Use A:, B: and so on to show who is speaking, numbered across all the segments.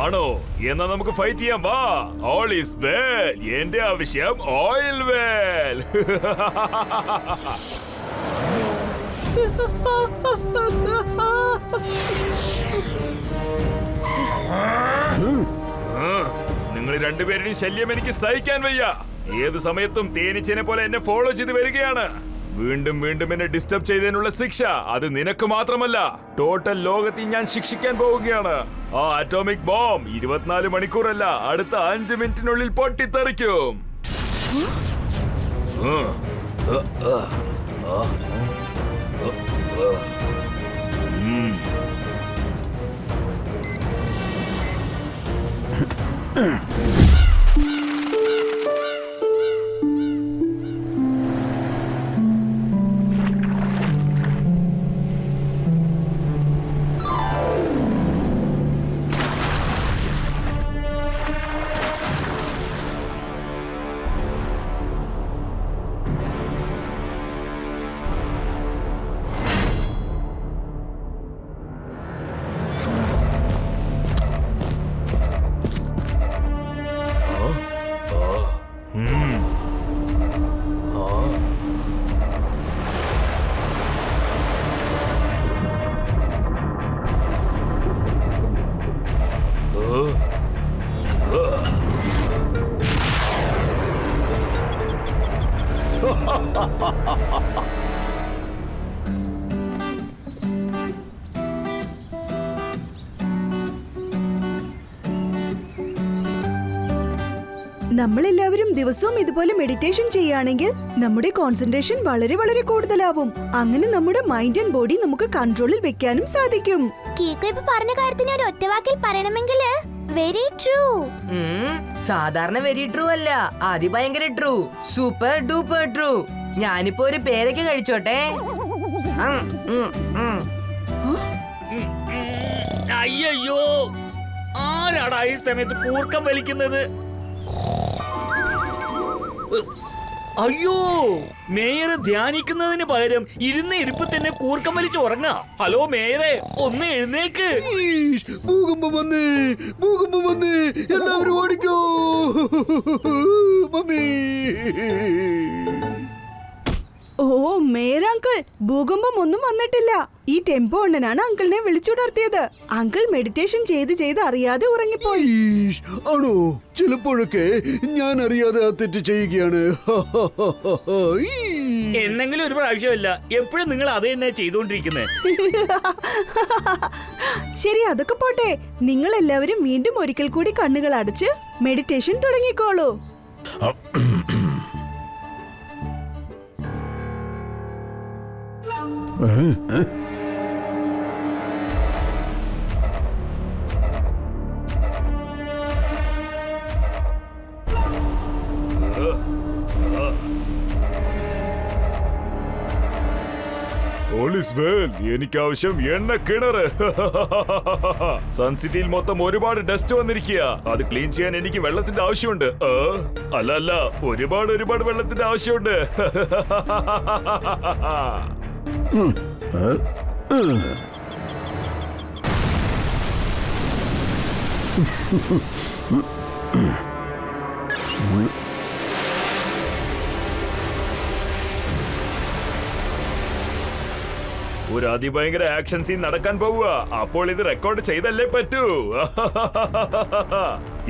A: ആണോ? എന്നാ നമുക്ക് ഫൈറ്റ് ചെയ്യാം. വാ. All is well. എന്റെ ആവശ്യം ഓയിൽ വെൽ. നിങ്ങൾ രണ്ടുപേരുടെയും ശല്യം എനിക്ക് സഹിക്കാൻ വയ്യ. ഏത് സമയത്തും തേനീച്ചനെ പോലെ എന്നെ ഫോളോ ചെയ്ത് വരികയാണ്. വീണ്ടും വീണ്ടും എന്നെ ഡിസ്റ്റർബ് ചെയ്തതിനുള്ള ശിക്ഷ അത് നിനക്ക് മാത്രമല്ല, ടോട്ടൽ ലോകത്തിൽ ഞാൻ ശിക്ഷിക്കാൻ പോവുകയാണ്. ആ അറ്റോമിക് ബോംബ് 24 മണിക്കൂറല്ല, അടുത്ത 5 മിനിറ്റിനുള്ളിൽ പൊട്ടിത്തെറിക്കും.
B: നമ്മളെല്ലാവരും ദിവസവും ഇതുപോലെ മെഡിറ്റേഷൻ ചെയ്യുകയാണെങ്കിൽ നമ്മുടെ കോൺസെൻട്രേഷൻ വളരെ വളരെ കൂടുതലാവും. അങ്ങനെ നമ്മുടെ മൈൻഡ് ആൻഡ് ബോഡി നമുക്ക് കൺട്രോളിൽ വെക്കാനും സാധിക്കും.
C: കീക്കോ ഇപ്പൊ പറഞ്ഞ കാര്യത്തിന് ഒരു ഒറ്റവാക്കിൽ പറയണമെങ്കിൽ വെരി ട്രൂ.
D: സാധാരണ വെരി ട്രൂ അല്ല, അതിഭയങ്കര ട്രൂ, സൂപ്പർ ഡൂപ്പർ ട്രൂ. ഞാനിപ്പോ ഒരു പേരൊക്കെ കഴിച്ചോട്ടെ.
E: അയ്യോ, ആരാടാ ഈ സമയത്ത് കൂർക്കം വലിക്കുന്നത്? അയ്യോ, മേയർ ധ്യാനിക്കുന്നതിന് പകരം ഇരുന്ന ഇരിപ്പ് തന്നെ കൂർക്കം വലിച്ച് ഉറങ്ങാ. ഹലോ മേയറെ, ഒന്ന് എഴുന്നേൽക്ക്.
F: ഭൂകമ്പം വന്നേ, എല്ലാവരും ഓടിക്കോ. മമ്മി.
B: ഓ മേയർ അങ്കിൾ, ഭൂകമ്പം ഒന്നും വന്നിട്ടില്ല. ഈ ടെമ്പോ അണ്ണനാണ് അങ്കിളിനെ വിളിച്ചുണർത്തിയത്. അങ്കിൾ മെഡിറ്റേഷൻ ചെയ്ത് അറിയാതെ ഉറങ്ങിപ്പോയി.
F: ആണോ? ചിലപ്പോഴൊക്കെ ഞാൻ അറിയാതെ ആ തെറ്റ് ചെയ്യുകയാണ്.
E: എന്നെങ്കിലും ഒരു പ്രാവശ്യമല്ല, എപ്പോഴും നിങ്ങൾ അത് തന്നെ ചെയ്തുകൊണ്ടിരിക്കുന്നത്.
B: ശരി, അതൊക്കെ പോട്ടെ. നിങ്ങൾ എല്ലാവരും വീണ്ടും ഒരിക്കൽ കൂടി കണ്ണുകൾ അടച്ച് മെഡിറ്റേഷൻ തുടങ്ങിക്കോളൂ.
A: എനിക്കാവശ്യം എണ്ണ കിണറ്. സൺസിറ്റിയിൽ മൊത്തം ഒരുപാട് ഡസ്റ്റ് വന്നിരിക്കുക. അത് ക്ലീൻ ചെയ്യാൻ എനിക്ക് വെള്ളത്തിന്റെ ആവശ്യമുണ്ട്. അല്ല, ഒരുപാട് വെള്ളത്തിന്റെ ആവശ്യമുണ്ട്. ഒരു അതിഭയങ്കര ആക്ഷൻ സീൻ നടക്കാൻ പോവുക. അപ്പോൾ ഇത് റെക്കോർഡ് ചെയ്തല്ലേ പറ്റൂ.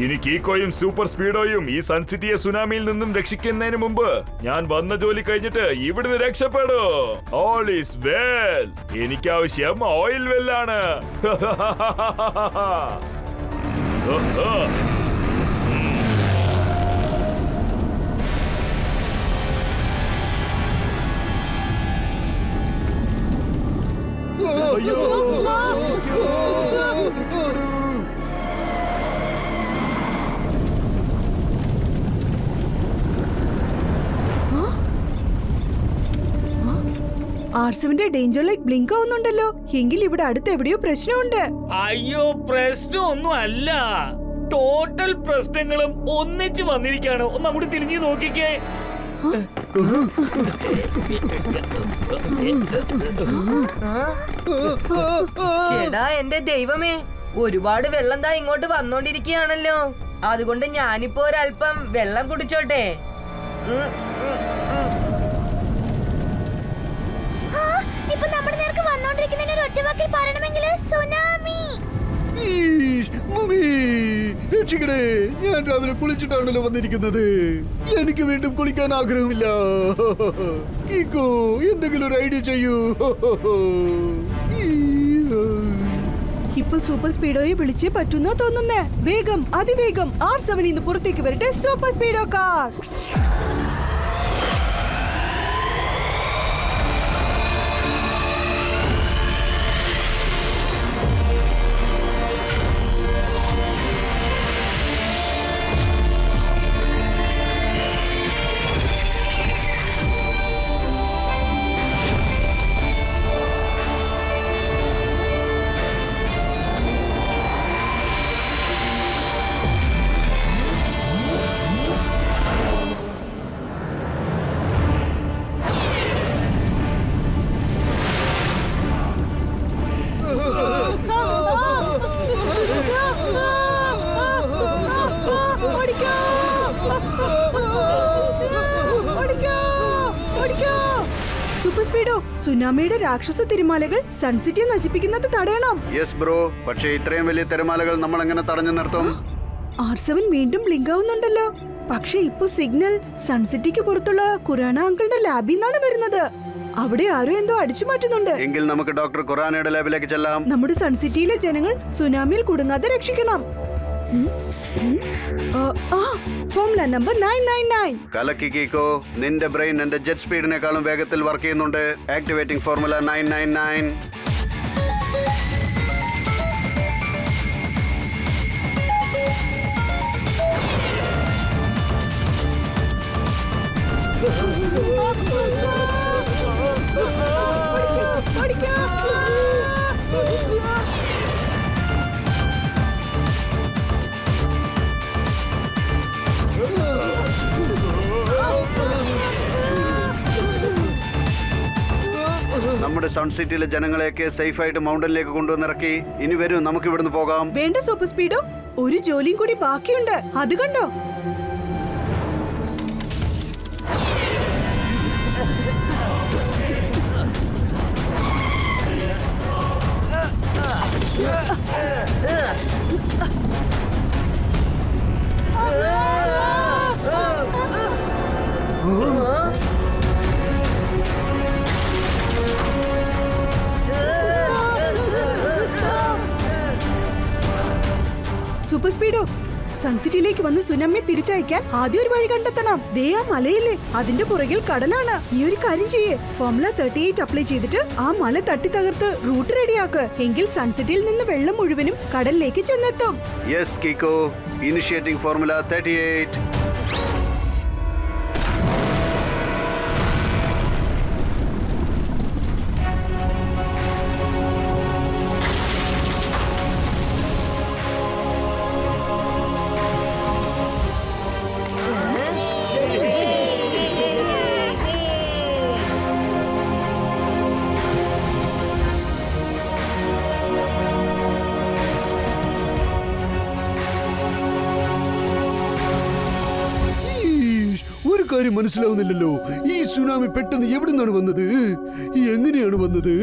A: ഇനി കീക്കോയും സൂപ്പർ സ്പീഡോയും ഈ സൺസിറ്റിയെ സുനാമിയിൽ നിന്നും രക്ഷിക്കുന്നതിന് മുമ്പ് ഞാൻ വന്ന ജോലി കഴിഞ്ഞിട്ട് ഇവിടുന്ന് രക്ഷപ്പെടൂ. All is well. എനിക്കാവശ്യം ഓയിൽ വെല്ലാണ്.
B: ആർസവിന്റെ ഡേഞ്ചർ ലൈറ്റ് ബ്ലിങ്ക് ആവുന്നുണ്ടല്ലോ. എങ്കിൽ ഇവിടെ അടുത്ത് എവിടെയോ പ്രശ്നമുണ്ട്.
E: അയ്യോ, പ്രശ്നമൊന്നും അല്ല, ടോട്ടൽ പ്രശ്നങ്ങളും ഒന്നിച്ച് വന്നിരിക്കുകയാണ്. ഒന്ന് അങ്ങോട്ട് തിരിഞ്ഞു നോക്കിക്കേ.
D: ചേടാ, എന്റെ ദൈവമേ, ഒരുപാട് വെള്ളം ദാ ഇങ്ങോട്ട് വന്നോണ്ടിരിക്കുകയാണല്ലോ. അതുകൊണ്ട് ഞാനിപ്പോ ഒരല്പം വെള്ളം കുടിച്ചോട്ടെ.
C: ഇപ്പൊ നമ്മുടെ നേർക്ക് വന്നോണ്ടിരിക്കുന്നതിന് ഒരു ഒറ്റവാക്കിൽ പറയണമെങ്കിൽ സുനാമി.
F: മമ്മി, രക്ഷിക്കണേ. ഞാൻ രാവിലെ കുളിച്ചിട്ടാണല്ലോ വന്നിരിക്കുന്നത്. എനിക്ക് വീണ്ടും കുളിക്കാൻ ആഗ്രഹമില്ല. കീക്കോ, എന്തെങ്കിലും ഒരു ഐഡിയ ചെയ്യൂ.
B: ഇപ്പൊ സൂപ്പർ സ്പീഡോയെ വിളിച്ചേ പറ്റുന്നോ തോന്നുന്നേ. വേഗം, അതിവേഗം R7 ഇന്ന് പുറത്തേക്ക് വരട്ടെ. Super speedo car. Super speedo, സുനാമിയുടെ രാക്ഷസ തിരമാലകൾ സൺസിറ്റിയെ നശിപ്പിക്കുന്നത് തടയണം.
F: യെസ് ബ്രോ, പക്ഷേ ഇത്രയും വലിയ തിരമാലകൾ നമ്മൾ എങ്ങനെ തടഞ്ഞു നിർത്തും?
B: R7 വീണ്ടും ബ്ലിങ്ക് ആവുന്നുണ്ടല്ലോ. പക്ഷെ ഇപ്പൊ സിഗ്നൽ സൺസിറ്റിക്ക് പുറത്തുള്ള ഖുറാന അങ്കിളുടെ ലാബിൽ നിന്നാണ് വരുന്നത്. അവിടെ ആരോ എന്തോ അടിച്ചു മാറ്റുന്നുണ്ട്.
F: എങ്കിൽ നമുക്ക് ഡോക്ടർ ഖുറാനയുടെ ലാബിലേക്ക് ചെല്ലാം.
B: നമ്മുടെ സൺസിറ്റിയിലെ ജനങ്ങൾ സുനാമിയിൽ കുടുങ്ങാതെ രക്ഷിക്കണം. Formula number 999.
F: കലക്കി കീക്കോ, നിന്റെ ബ്രെയിൻ എന്റെ ജെറ്റ് സ്പീഡിനേക്കാളും വേഗത്തിൽ വർക്ക് ചെയ്യുന്നുണ്ട്. Activating formula 999. നമ്മുടെ സൺ സിറ്റിയിലെ ജനങ്ങളെയൊക്കെ സേഫ് ആയിട്ട് മൗണ്ടനിലേക്ക് കൊണ്ടുവന്നിറക്കി. ഇനി വരൂ, നമുക്ക് ഇവിടുന്ന് പോകാം.
B: വേണ്ട സൂപ്പർ സ്പീഡോ, ഒരു ജോലിയും കൂടി ബാക്കിയുണ്ട്. അത് കണ്ടോ? സൂപ്പർ സ്പീഡോ, സൺസിറ്റിയിലേക്ക് വന്ന് സുനാമിയെ തിരിച്ചയക്കാൻ ആദ്യം ഒരു വഴി കണ്ടെത്തണം. ദേ ആ മലയില്ലേ, അതിന്റെ പുറകിൽ കടലാണ്. നീ ഒരു കാര്യം ചെയ്യേ, ഫോർമുല 38 അപ്ലൈ ചെയ്തിട്ട് ആ മല തട്ടി തകർത്ത് റൂട്ട് റെഡിയാക്ക്. എങ്കിൽ സൺസിറ്റിയിൽ നിന്ന് വെള്ളം മുഴുവനും കടലിലേക്ക് ചെന്നെത്തും.
F: Yes Kiko, initiating formula 38. കാര്യം മനസ്സിലാവുന്നില്ലല്ലോ. ഈ സുനാമി പെട്ടെന്ന് എവിടുന്നാണ് വന്നത്? എങ്ങനെയാണ് വന്നത്?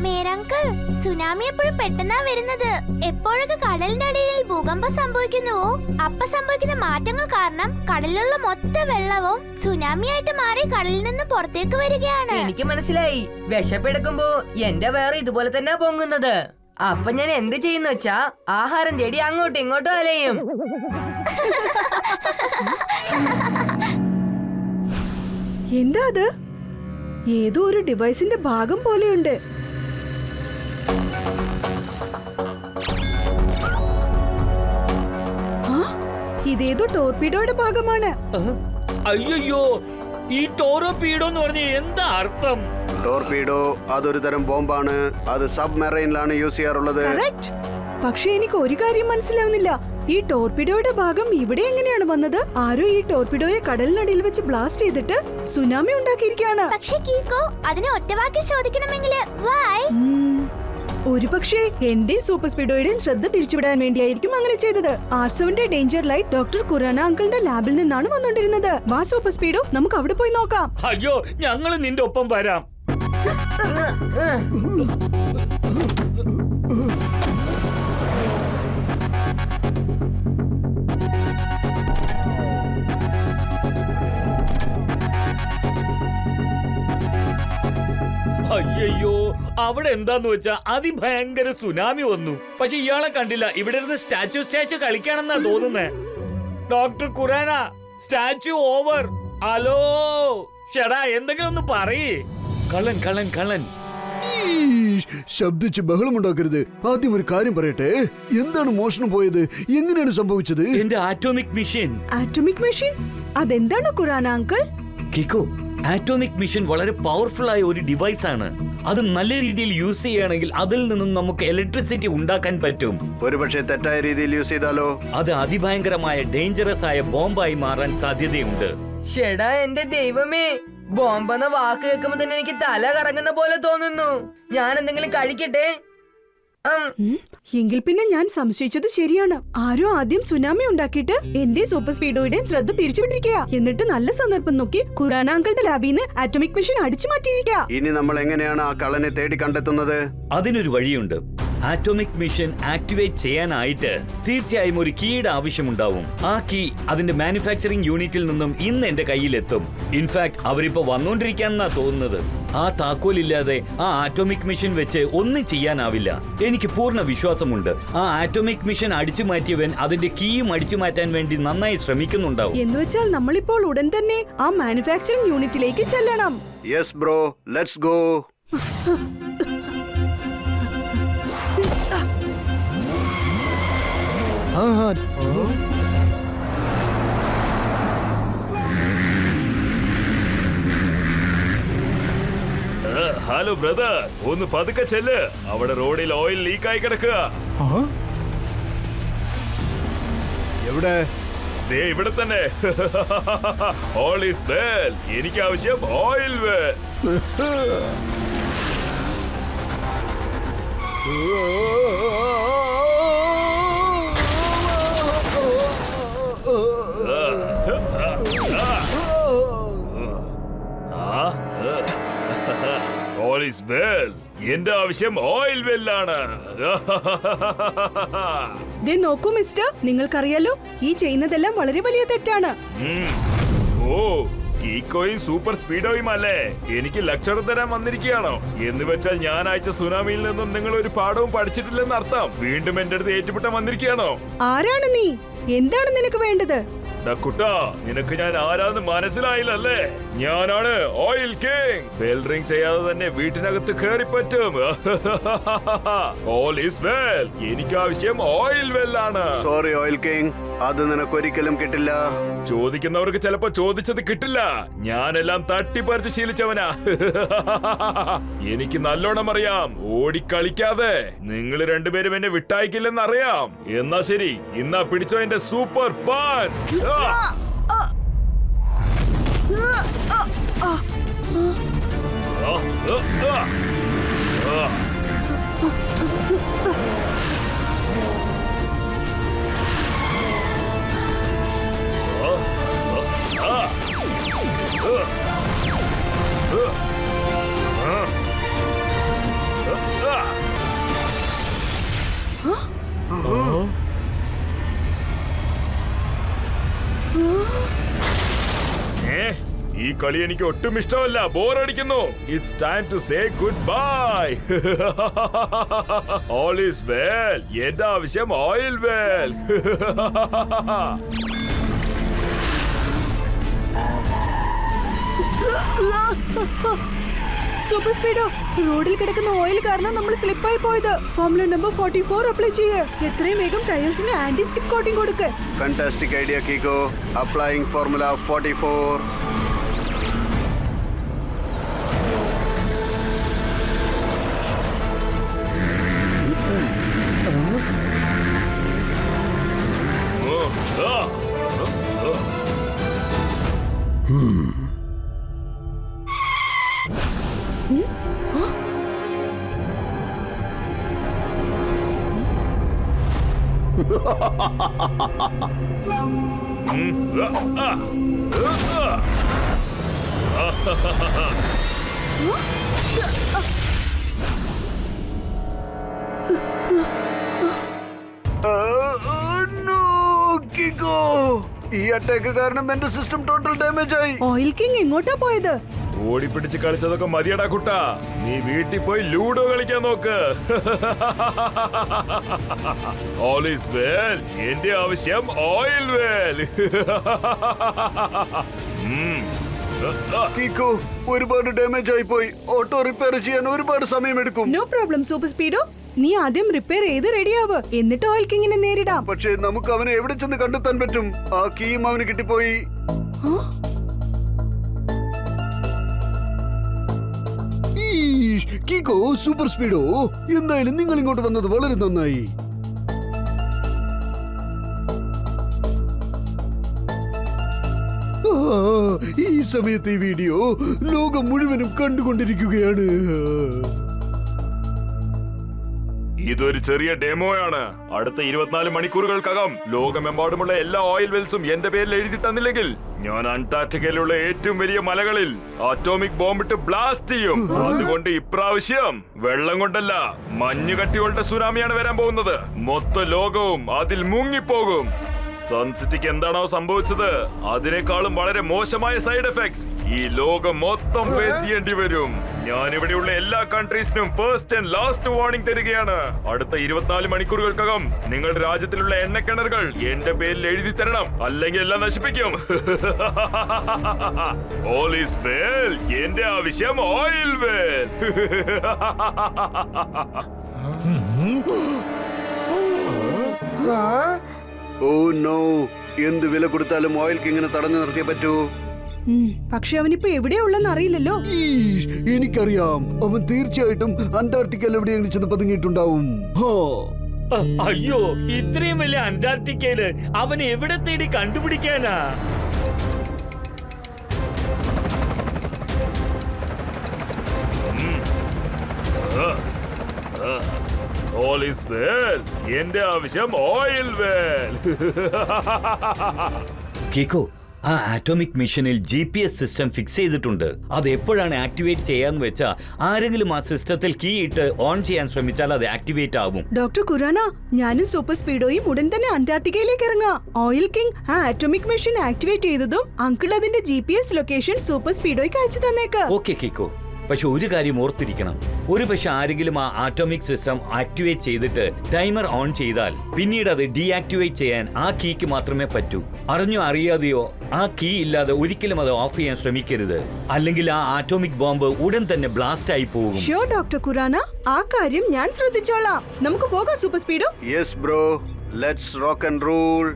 C: മേരങ്കിൾ, സുനാമി എപ്പോഴും പെട്ടെന്നാ വരുന്നത്. എപ്പോഴൊക്കെ കടലിന്റെ അടിയിൽ ഭൂകമ്പം സംഭവിക്കുന്നുവോ അപ്പൊ സംഭവിക്കുന്ന മാറ്റങ്ങൾ കാരണം കടലിലുള്ള മൊത്തം വെള്ളവും സുനാമിയായിട്ട് മാറി കടലിൽ നിന്ന് പുറത്തേക്ക് വരികയാണ്.
D: എനിക്ക് മനസ്സിലായി. വിശപ്പെടുക്കുമ്പോ എന്റെ വേറെ ഇതുപോലെ തന്നെ പൊങ്ങുന്നത്. അപ്പൊ ഞാൻ എന്ത് ചെയ്യുന്ന വെച്ചാ ആഹാരം തേടി അങ്ങോട്ടും ഇങ്ങോട്ടും അലയും.
B: എന്താ അത്? ഏതോ ഒരു ഡിവൈസിന്റെ ഭാഗം പോലെയുണ്ട്. ഇതേതോ ടോർപീഡോയുടെ ഭാഗമാണ്.
E: അയ്യോ, ഈ ടോർപീഡോ എന്ന് പറഞ്ഞ എന്താ അർത്ഥം?
F: ടോർപീഡോ അതൊരു തരം ബോംബാണ്. അത് സബ്മെറൈനിലാണ് യൂസ് ചെയ്യാറുള്ളത്.
B: കറക്റ്റ്. പക്ഷെ എനിക്ക് ഒരു കാര്യം മനസ്സിലാവുന്നില്ല. ഈ ടോർപിഡോയുടെ ഭാഗം ഇവിടെ എങ്ങനെയാണ് വന്നത്? ആരോ ഈ ടോർപിഡോയെ കടലിനടിയിൽ വെച്ച് ബ്ലാസ്റ്റ് ചെയ്തിട്ട് സുനാമി ഉണ്ടാക്കിയിരിക്കുകയാണ്.
C: പക്ഷേ കീക്കോ, അതിനെ ഒറ്റവാക്കിൽ ചോദിക്കണമെങ്കിൽ why?
B: ഒരുപക്ഷേ എന്റെ സൂപ്പർ സ്പീഡോയുടെയും ശ്രദ്ധ തിരിച്ചുവിടാൻ വേണ്ടിയായിരിക്കും അങ്ങനെ ചെയ്തത്. ആർസോവിന്റെ ഡേഞ്ചർ ലൈറ്റ് ഡോക്ടർ ഖുറാന അങ്കിളിന്റെ ലാബിൽ നിന്നാണ് വന്നുകൊണ്ടിരുന്നത്. വാ സൂപ്പർ സ്പീഡോ, നമുക്ക് അവിടെ പോയി നോക്കാം.
E: അയ്യോ, ഞങ്ങൾ നിന്റെ ഒപ്പം വരാം. അയ്യോ, അവിടെ എന്താന്ന് വെച്ചാ അതിഭയങ്കര സുനാമി വന്നു. പക്ഷെ ഇയാളെ കണ്ടില്ല. ഇവിടെ ഇരുന്ന് സ്റ്റാച്ചു കളിക്കാണെന്നാ തോന്നുന്നേ. Doctor Khurana, statue over. Hello ഷെടാ, എന്തെങ്കിലും ഒന്ന് പറയേ. കള്ളൻ.
G: ശബ്ദിച്ച് ബഹളമുണ്ടാക്കരുത്. ആദ്യം ഒരു കാര്യം പറയട്ടെ, എന്താണ് മോഷണം പോയത്? എങ്ങനെയാണ് സംഭവിച്ചത്?
E: എന്റെ ആറ്റോമിക് മെഷീൻ.
B: Atomic machine? അതെന്താണ് ഖുറാന അങ്കിൾ?
E: കിക്കോ, ആറ്റോമിക് മെഷീൻ വളരെ പവർഫുൾ ആയ ഒരു ഡിവൈസ് ആണ്. അത് നല്ല രീതിയിൽ യൂസ് ചെയ്യുകയാണെങ്കിൽ അതിൽ നിന്നും നമുക്ക് ഇലക്ട്രിസിറ്റി ഉണ്ടാക്കാൻ പറ്റും.
F: ഒരുപക്ഷെ തെറ്റായ രീതിയിൽ യൂസ് ചെയ്താലോ?
E: അത് അതിഭയങ്കരമായ ഡേഞ്ചറസ് ആയ ബോംബായി മാറാൻ സാധ്യതയുണ്ട്.
D: ഷെടാ, എന്റെ ദൈവമേ, ബോംബെന്ന വാക്ക് കേൾക്കുമ്പോ തന്നെ എനിക്ക് തല കറങ്ങുന്ന പോലെ തോന്നുന്നു. ഞാൻ എന്തെങ്കിലും കഴിക്കട്ടെ?
B: എങ്കിൽ പിന്നെ ഞാൻ സംശയിച്ചത് ശരിയാണ്. ആരോ ആദ്യം സുനാമി ഉണ്ടാക്കിയിട്ട് എന്റെ സൂപ്പർ സ്പീഡോയുടെയും ശ്രദ്ധ തിരിച്ചുവിട്ടിരിക്കുക. എന്നിട്ട് നല്ല സന്ദർഭം നോക്കി ഖുറാന അങ്കിളുടെ ലാബിൽ നിന്ന് ആറ്റോമിക് മെഷീൻ അടിച്ചു മാറ്റിയിരിക്കുക.
F: ഇനി നമ്മൾ എങ്ങനെയാണ് ആ കള്ളനെ തേടി കണ്ടെത്തുന്നത്?
E: അതിനൊരു വഴിയുണ്ട്. ആറ്റോമിക് മെഷീൻ ആക്ടിവേറ്റ് ചെയ്യാനായിട്ട് തീർച്ചയായും ഒരു കീയുടെ ആവശ്യമുണ്ടാവും. ആ കീ അതിന്റെ മാനുഫാക്ചറിംഗ് യൂണിറ്റിൽ നിന്നും ഇന്ന് എന്റെ കയ്യിലെത്തും. ഇൻഫാക്ട് അവരിപ്പോ വന്നോണ്ടിരിക്കാന്നാ തോന്നുന്നത്. ആ താക്കോലില്ലാതെ ആ ആറ്റോമിക് മെഷീൻ വെച്ച് ഒന്നും ചെയ്യാനാവില്ല. എനിക്ക് പൂർണ്ണ വിശ്വാസമുണ്ട്. ആ ആറ്റോമിക് മെഷീൻ അടിച്ചു മാറ്റിയവൻ അതിന്റെ കീയും അടിച്ചു മാറ്റാൻ വേണ്ടി നന്നായി ശ്രമിക്കുന്നുണ്ടാവും.
B: എന്നുവെച്ചാൽ നമ്മളിപ്പോൾ ഉടൻ തന്നെ ആ മാനുഫാക്ചറിംഗ് യൂണിറ്റിലേക്ക് ചെല്ലണം.
F: Yes bro, let's go.
A: Hello brother, ഒന്ന് പതുക്കെ ചെല്ല്. അവിടെ റോഡിൽ ഓയിൽ ലീക്കായി കിടക്കുക.
G: എവിടെ?
A: ദേ ഇവിടെ തന്നെ. All is well. എനിക്ക് ആവശ്യം oil well. All is well. എന്റെ ആവശ്യം ഓയിൽ വെല്ലാണ്.
B: ദേ നോക്കൂ മിസ്റ്റർ, നിങ്ങൾക്കറിയാലോ ഈ ചെയ്യുന്നതെല്ലാം വളരെ വലിയ തെറ്റാണ്.
A: ഓ, കീക്കോയും സൂപ്പർ സ്പീഡോയും അല്ലേ എനിക്ക് ലക്ഷണം തരാൻ വന്നിരിക്കുകയാണോ? എന്ന് വെച്ചാൽ ഞാൻ അയച്ച സുനാമിയിൽ നിന്നും നിങ്ങൾ ഒരു പാഠവും പഠിച്ചിട്ടില്ലെന്ന് അർത്ഥം. വീണ്ടും എന്റെ അടുത്ത് ഏറ്റുമുട്ടാൻ വന്നിരിക്കുകയാണോ?
B: ആരാണ് നീ? എന്താണ് നിനക്ക് വേണ്ടത്?
A: കുട്ടാ, നിനക്ക് ഞാൻ ആരാന്ന് മനസ്സിലായില്ലല്ലേ? ഞാനാണ് ഓയിൽ കിങ്. ബെൽ റിംഗ് ചെയ്യാതെ തന്നെ വീട്ടിനകത്ത് കയറി പറ്റും. All is well. എനിക്ക് ആവശ്യം ഓയിൽ വെല്ലാണ്.
F: സോറി ഓയിൽ കിങ്, അത് നിനക്ക് ഒരിക്കലും കിട്ടില്ല.
A: ചോദിക്കുന്നവർക്ക് ചിലപ്പോ ചോദിച്ചത് കിട്ടില്ല. ഞാനെല്ലാം തട്ടിപ്പറിച്ച് ശീലിച്ചവനാ. എനിക്ക് നല്ലോണം അറിയാം. ഓടിക്കളിക്കാതെ നിങ്ങൾ രണ്ടുപേരും എന്നെ വിട്ടയക്കില്ലെന്ന് അറിയാം. എന്നാ ശരി, ഇന്നാ പിടിച്ചോ എന്റെ സൂപ്പർ പഞ്ച്. ഈ കളി എനിക്ക് ഒട്ടും ഇഷ്ടമല്ല. ബോറടിക്കുന്നു. It's time to say goodbye. All is well. എന്റെ ആവശ്യം ഓയിൽ വെൽ.
B: സൂപ്പർ സ്പീഡോ, റോഡിൽ കിടക്കുന്ന ഓയിൽ കാരണം നമ്മൾ സ്ലിപ്പായി പോയത്. ഫോർമുല നമ്പർ 44 അപ്ലൈ ചെയ്യ്. എത്രയും വേഗം ടയേഴ്സിന് ആന്റി സ്കിപ്പ് കോട്ടിംഗ് കൊടുക്ക്.
F: Fantastic idea Kiko. Applying formula 44. ഈ അറ്റാക്ക് കാരണം എന്റെ സിസ്റ്റം ടോട്ടൽ ഡാമേജ് ആയി.
B: ഓയിൽ കിങ് എങ്ങോട്ടാ പോയത്?
A: ഓടിപ്പിടിച്ച് കളിച്ചതൊക്കെ മതിയടാ കുട്ടാ. നീ വീട്ടിൽ പോയി ലൂഡോ കളിക്കാൻ നോക്ക്. All is well. എന്റെ ആവശ്യം ഓയിൽ വെൽ.
F: കീക്കോ, ഒരുപാട് ഡാമേജ് ആയി പോയി. ഓട്ടോ റിപ്പയർ ചെയ്യാൻ ഒരുപാട് സമയമെടുക്കും.
B: No problem super speedo. നീ ആദ്യം റിപ്പയർ ചെയ്ത് റെഡിയാവ്, എന്നിട്ട് ഓയിൽ കിങ്ങിനെ നേരിടാം.
F: പക്ഷേ നമുക്ക് അവനെ എവിടെ ചെന്ന് കണ്ടെത്താൻ പറ്റും? ആ കീയും അവന് കിട്ടിപ്പോയി.
G: കീക്കോ, സൂപ്പർ സ്പീഡോ, എന്തായാലും നിങ്ങൾ ഇങ്ങോട്ട് വന്നത് വളരെ നന്നായി. ഈ സമയത്ത് ഈ വീഡിയോ ലോകം മുഴുവനും കണ്ടുകൊണ്ടിരിക്കുകയാണ്.
A: ഇതൊരു ചെറിയ ഡെമോയാണ്. അടുത്ത 24 മണിക്കൂറുകൾക്കകം ലോകമെമ്പാടുമുള്ള എല്ലാ ഓയിൽ വെൽസും എന്റെ പേരിൽ എഴുതി തന്നില്ലെങ്കിൽ ഞാൻ അന്റാർട്ടിക്കയിലുള്ള ഏറ്റവും വലിയ മലകളിൽ അറ്റോമിക് ബോംബിട്ട് ബ്ലാസ്റ്റ് ചെയ്യും. അതുകൊണ്ട് ഇപ്രാവശ്യം വെള്ളം കൊണ്ടല്ല, മഞ്ഞുകട്ടികളുടെ സുനാമിയാണ് വരാൻ പോകുന്നത്. മൊത്തം ലോകവും അതിൽ മുങ്ങിപ്പോകും. സൺസിറ്റിക്ക് എന്താണോ സംഭവിച്ചത് അതിനേക്കാളും വളരെ മോശമായ സൈഡ് എഫക്ട്സ് ഈ ലോകം മൊത്തം ഫേസ് ചെയ്യേണ്ടി വരും. ഞാൻ ഇവിടെയുള്ള എല്ലാ കൺട്രീസിനും ഫസ്റ്റ് ആൻഡ് ലാസ്റ്റ് വാർണിംഗ് തരികയാണ്. അടുത്ത 24 മണിക്കൂറുകൾക്കകം നിങ്ങളുടെ രാജ്യത്തിലുള്ള എണ്ണക്കിണറുകൾ എന്റെ പേരിൽ എഴുതി തരണം, അല്ലെങ്കിൽ എല്ലാം നശിപ്പിക്കും. All is well. എന്റെ ആവശ്യം ഓയിൽ വെൽ.
F: ഓ നോ, എന്ത് വില കൊടുത്താലും ഓയിൽ കിങ്ങിനെ തടഞ്ഞു നിർത്തിയേ പറ്റൂ.
B: പക്ഷെ അവനിപ്പോ എവിടെയുള്ളെന്ന് അറിയില്ലല്ലോ.
G: എനിക്കറിയാം, അവൻ തീർച്ചയായിട്ടും അന്റാർട്ടിക്കയിൽ എവിടെയെങ്കിലും ചെന്ന് പതുങ്ങിയിട്ടുണ്ടാവും.
E: അയ്യോ, ഇത്രയും വലിയ അന്റാർട്ടിക്കയില് അവൻ എവിടെ തേടി കണ്ടുപിടിക്കാനാ?
A: All is well. എന്റെ ആവശ്യം ഓയിൽ വെൽ.
E: കീക്കോ, ആ ആറ്റോമിക് മിഷനിൽ GPS സിസ്റ്റം ഫിക്സ് ചെയ്തിട്ടുണ്ട്. അത് എപ്പോഴാണ് ആക്ടിവേറ്റ് ചെയ്യാന്ന് വെച്ചാ ആരെങ്കിലും ആ സിസ്റ്റത്തിൽ കീ ഇട്ട് ഓൺ ചെയ്യാൻ ശ്രമിച്ചാൽ അത് ആക്ടിവേറ്റ് ആവും.
B: ഡോക്ടർ കുറാന, ഞാനും സൂപ്പർ സ്പീഡോയും ഉടൻ തന്നെ അന്റാർട്ടിക്കയിലേക്ക് ഇറങ്ങാം. ഓയിൽ കിങ് ആ ആറ്റോമിക് മെഷീൻ ആക്ടിവേറ്റ് ചെയ്തതും അങ്കിൾ അതിന്റെ GPS ലൊക്കേഷൻ സൂപ്പർ സ്പീഡോയ്ക്ക് അയച്ചു തന്നേക്ക്.
E: ഓക്കെ കീക്കോ, പക്ഷെ ഒരു കാര്യം ഓർത്തിരിക്കണം. ഒരു പക്ഷെ ആരെങ്കിലും ആ ആറ്റോമിക് സിസ്റ്റം ആക്ടിവേറ്റ് ചെയ്തിട്ട് ടൈമർ ഓൺ ചെയ്താൽ പിന്നീട് അത് ഡീആക്ടിവേറ്റ് ചെയ്യാൻ ആ കീക്ക് മാത്രമേ പറ്റൂ. അറിഞ്ഞോ അറിയാതെയോ ആ കീ ഇല്ലാതെ ഒരിക്കലും അത് ഓഫ് ചെയ്യാൻ ശ്രമിക്കരുത്, അല്ലെങ്കിൽ ആ ആറ്റോമിക് ബോംബ് ഉടൻ തന്നെ ബ്ലാസ്റ്റ് ആയി പോകും.
B: ഷോ ഡോക്ടർ കുറാന, ആ കാര്യം ഞാൻ ശ്രദ്ധിച്ചോളാം. നമുക്ക് പോകാം super speedo.
F: Yes bro, let's rock and roll.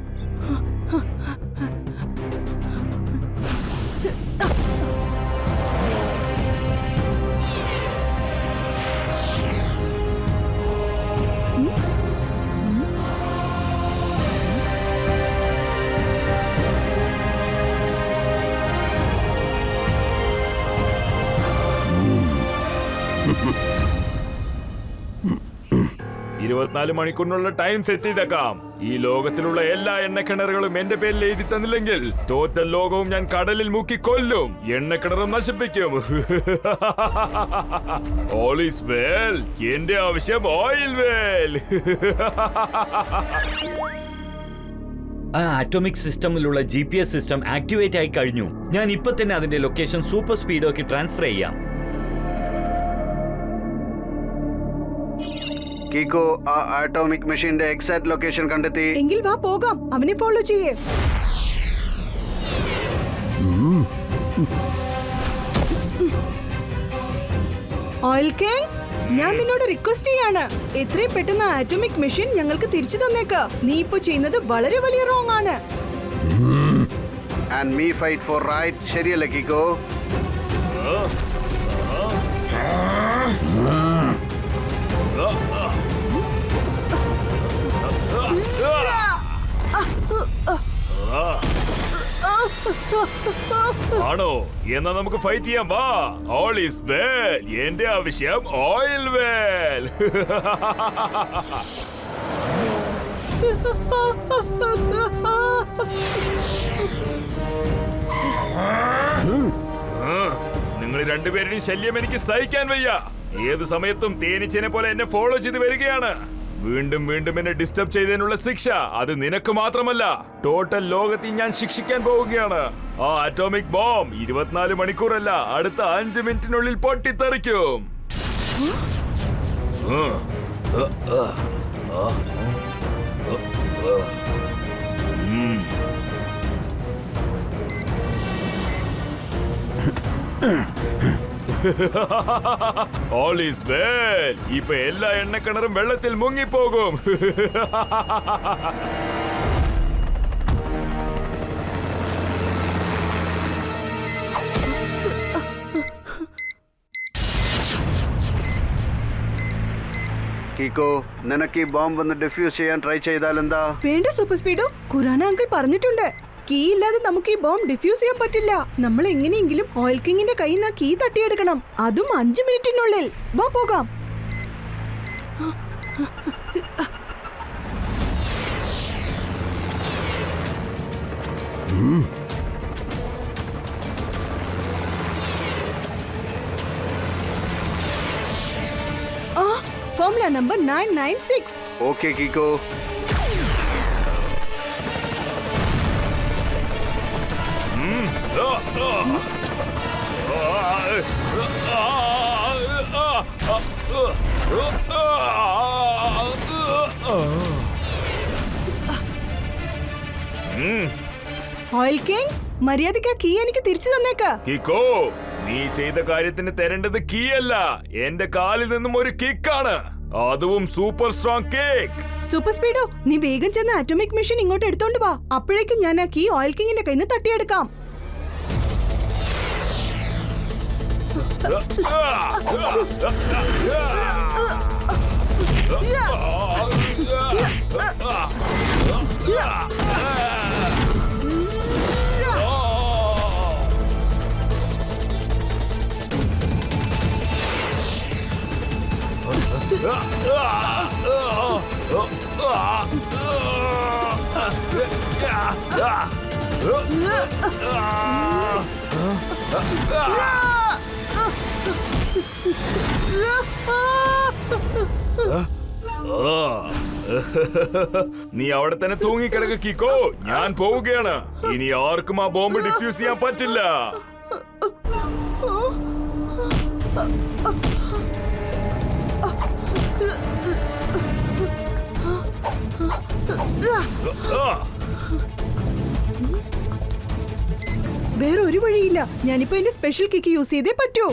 A: മണിക്കൂറിനുള്ള ടൈം സെറ്റ് ചെയ്തേക്കാം. ഈ ലോകത്തിലുള്ള എല്ലാ എണ്ണക്കിണറുകളും എന്റെ പേരിൽ എഴുതി തന്നില്ലെങ്കിൽ ടോട്ടൽ ലോകവും ഞാൻ കടലിൽ മുക്കി കൊല്ലും, എണ്ണക്കിണറും നശിപ്പിക്കും. All is well. എന്റെ ആവശ്യം ഓയിൽ വെൽ.
E: ആ ആറ്റോമിക് സിസ്റ്റമിലുള്ള GPS സിസ്റ്റം ആക്ടിവേറ്റ് ആയി കഴിഞ്ഞു. ഞാൻ ഇപ്പൊ തന്നെ അതിന്റെ ലൊക്കേഷൻ സൂപ്പർ സ്പീഡോക്ക് ട്രാൻസ്ഫർ ചെയ്യാം.
F: കീക്കോ, ആ ആറ്റോമിക് മെഷീന്റെ എക്സാക്ട് ലൊക്കേഷൻ കണ്ടെത്തി.
B: എങ്കിൽ വാ പോകാം, അവനെ ഫോളോ ചെയ്യേ. ഓയിൽ കിങ്, ഞാൻ നിന്നോട് റിക്വസ്റ്റ് ചെയ്യാണ്, എത്രയും പെട്ടെന്ന് ആറ്റോമിക് മെഷീൻ ഞങ്ങൾക്ക് തിരിച്ചു തന്നേക്ക്. നീ ഇപ്പൊ ചെയ്യുന്നത് വളരെ വലിയ റോങ് ആണ്.
F: And me fight for right. ശരിയല്ലേ കീക്കോ?
A: ആണോ? എന്നാ നമുക്ക് ഫൈറ്റ് ചെയ്യാം. വാ. All is well. എന്റെ ആവശ്യം ഓയിൽ വെൽ. നിങ്ങൾ രണ്ടുപേരുടെയും ശല്യം എനിക്ക് സഹിക്കാൻ വയ്യ. ഏത് സമയത്തും തേനീച്ചനെ പോലെ എന്നെ ഫോളോ ചെയ്ത് വരികയാണ്. വീണ്ടും വീണ്ടും എന്നെ ഡിസ്റ്റർബ് ചെയ്തതിനുള്ള ശിക്ഷ അത് നിനക്ക് മാത്രമല്ല, ടോട്ടൽ ലോകത്തിൽ ഞാൻ ശിക്ഷിക്കാൻ പോവുകയാണ്. ആ അറ്റോമിക് ബോംബ് 24 മണിക്കൂറല്ല, അടുത്ത 5 മിനിറ്റിനുള്ളിൽ പൊട്ടിത്തെറിക്കും. All is well. ഇപ്പൊ എല്ലാ എണ്ണക്കിണറും വെള്ളത്തിൽ മുങ്ങിപ്പോകും.
F: കീക്കോ, നിനക്ക് ഈ ബോംബ് ഒന്ന് ഡിഫ്യൂസ് ചെയ്യാൻ ട്രൈ ചെയ്താൽ എന്താ?
B: വേണ്ട സൂപ്പർ സ്പീഡോ, ഖുറാന അങ്കിൾ പറഞ്ഞിട്ടുണ്ട്, കീ ഇല്ലാതെ നമുക്ക് ഈ ബോംബ് ഡിഫ്യൂസ് ചെയ്യാൻ പറ്റില്ല. നമ്മൾ എങ്ങനെയെങ്കിലും ഓയിൽ കിങ്ങിന്റെ കയ്യിൽ നിന്ന് കീ തട്ടിയെടുക്കണം, അതും 5 മിനിറ്റിനുള്ളിൽ. വാ പോകാം. Formula number 996.
F: Okay Kiko.
B: Oil king, മര്യാദയ്ക്ക് കീ എനിക്ക് തിരിച്ചു തന്നേക്ക.
A: കിക്കോ, നീ ചെയ്ത കാര്യത്തിന് തരേണ്ടത് കീ അല്ല, എന്റെ കാലിൽ നിന്നും ഒരു കിക്കാണ്, അതും super strong cake.
B: Super speedo, നീ വേഗം ചെന്ന് ആറ്റോമിക് മെഷീൻ ഇങ്ങോട്ട് എടുത്തോണ്ട് വാ. അപ്പോഴേക്കും ഞാൻ ആ കീ ഓയിൽ കിങ്ങിന്റെ കയ്യിൽ നിന്ന് തട്ടിയെടുക്കാം.
A: നീ അവിടെ തന്നെ തൂങ്ങിക്കിടക്ക് കിക്കോ, ഞാൻ പോവുകയാണ്. ഇനി ആർക്കും ആ ബോംബ് ഡിഫ്യൂസ് ചെയ്യാൻ പറ്റില്ല.
B: വേറെ ഒരു വഴിയില്ല, ഞാനിപ്പോ എന്റെ സ്പെഷ്യൽ കിക്ക് യൂസ് ചെയ്തേ പറ്റൂ.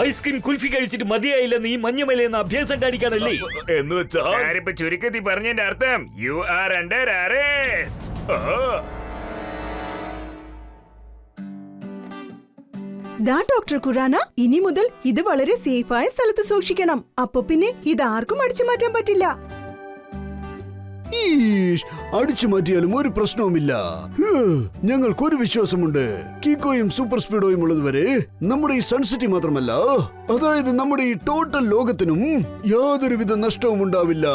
E: ഐസ്ക്രീം കുൽഫി കഴിച്ചിട്ട് മതിയായില്ല, നീ മഞ്ഞമലയെന്ന് അഭ്യാസം കാണിക്കാനല്ലേ?
A: എന്ന് വെച്ചാൽ ചുരുക്കത്തിൽ പറഞ്ഞതിന്റെ അർത്ഥം യു ആർ അണ്ടർ അറസ്റ്റ്.
B: ദാ ഡോക്ടർ ഖുറാന, ഇനി മുതൽ ഇത് വളരെ സേഫായ സ്ഥലത്ത് സൂക്ഷിക്കണം. അപ്പൊ പിന്നെ ഇത് ആർക്കും അടിച്ചു മാറ്റാൻ പറ്റില്ല.
G: അടിച്ചു മാറ്റിയാലും ഒരു പ്രശ്നവുമില്ല. ഞങ്ങൾക്കൊരു വിശ്വാസമുണ്ട്, കീക്കോയും സൂപ്പർ സ്പീഡോയും ഉള്ളതുവരെ നമ്മുടെ ഈ സൺസിറ്റി മാത്രമല്ല, അതായത് നമ്മുടെ ഈ ടോട്ടൽ ലോകത്തിനും യാതൊരുവിധ നഷ്ടവും ഉണ്ടാവില്ല.